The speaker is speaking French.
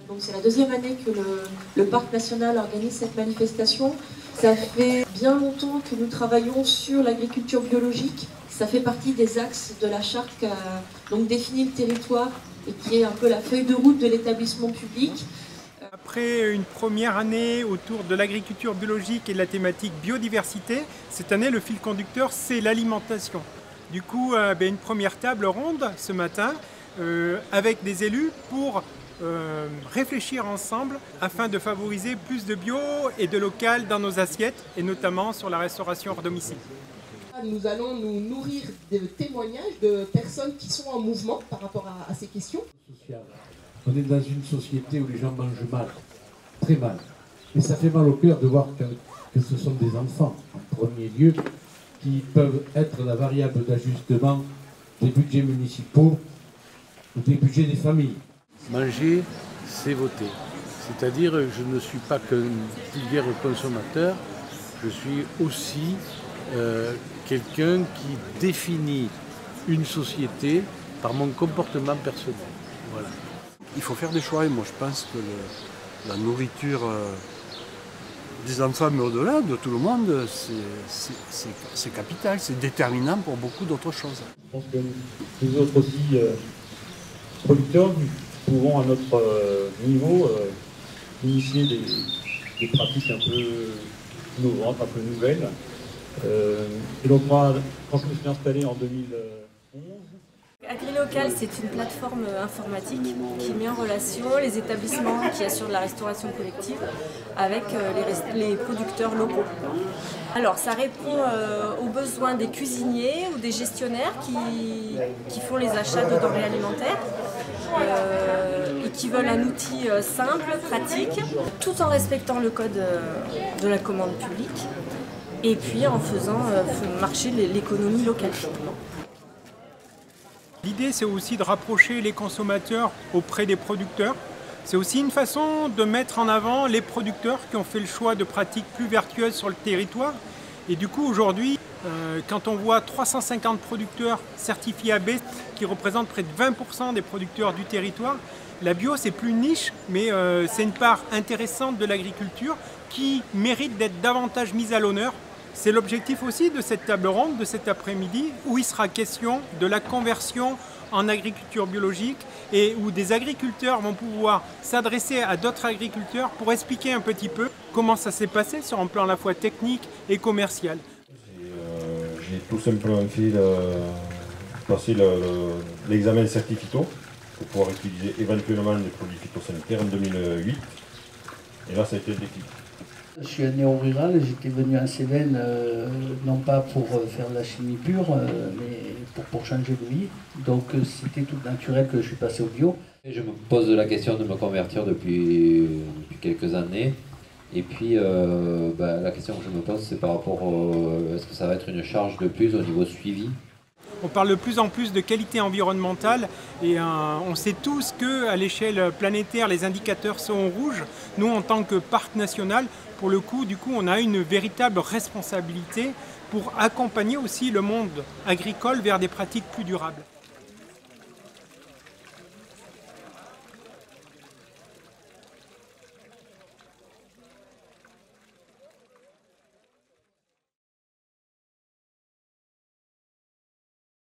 Donc c'est la deuxième année que le Parc national organise cette manifestation. Ça fait bien longtemps que nous travaillons sur l'agriculture biologique. Ça fait partie des axes de la charte qui a donc défini le territoire et qui est un peu la feuille de route de l'établissement public. Après une première année autour de l'agriculture biologique et de la thématique biodiversité, cette année le fil conducteur c'est l'alimentation. Du coup, une première table ronde ce matin avec des élus pour réfléchir ensemble afin de favoriser plus de bio et de local dans nos assiettes et notamment sur la restauration hors domicile. Nous allons nous nourrir de témoignages de personnes qui sont en mouvement par rapport à ces questions. On est dans une société où les gens mangent mal, très mal. Et ça fait mal au cœur de voir que ce sont des enfants, en premier lieu, qui peuvent être la variable d'ajustement des budgets municipaux ou des budgets des familles. Manger, c'est voter. C'est-à-dire, je ne suis pas qu'un vulgaire consommateur, je suis aussi quelqu'un qui définit une société par mon comportement personnel. Voilà. Il faut faire des choix et moi je pense que la nourriture des enfants, mais au-delà de tout le monde, c'est capital, c'est déterminant pour beaucoup d'autres choses. Je pense que nous autres aussi, producteurs, nous pouvons à notre niveau initier des pratiques un peu innovantes, un peu nouvelles. Et donc moi, quand je me suis installé en 2011, AgriLocal, c'est une plateforme informatique qui met en relation les établissements qui assurent de la restauration collective avec les producteurs locaux. Alors ça répond aux besoins des cuisiniers ou des gestionnaires qui font les achats de denrées alimentaires et qui veulent un outil simple, pratique, tout en respectant le code de la commande publique et puis en faisant marcher l'économie locale. L'idée, c'est aussi de rapprocher les consommateurs auprès des producteurs. C'est aussi une façon de mettre en avant les producteurs qui ont fait le choix de pratiques plus vertueuses sur le territoire. Et du coup, aujourd'hui, quand on voit 350 producteurs certifiés AB, qui représentent près de 20% des producteurs du territoire, la bio, c'est plus une niche, mais c'est une part intéressante de l'agriculture qui mérite d'être davantage mise à l'honneur. C'est l'objectif aussi de cette table ronde, de cet après-midi, où il sera question de la conversion en agriculture biologique et où des agriculteurs vont pouvoir s'adresser à d'autres agriculteurs pour expliquer un petit peu comment ça s'est passé sur un plan à la fois technique et commercial. J'ai tout simplement fait passer l'examen certificato pour pouvoir utiliser éventuellement les produits phytosanitaires en 2008. Et là, ça a été le déclic. Je suis né au rural, j'étais venu en Cévennes, non pas pour faire de la chimie pure, mais pour changer de vie. Donc c'était tout naturel que je suis passé au bio. Je me pose la question de me convertir depuis quelques années. Et puis la question que je me pose, c'est par rapport est-ce que ça va être une charge de plus au niveau suivi ? On parle de plus en plus de qualité environnementale et on sait tous qu'à l'échelle planétaire, les indicateurs sont rouges. Nous, en tant que parc national, pour le coup, on a une véritable responsabilité pour accompagner aussi le monde agricole vers des pratiques plus durables.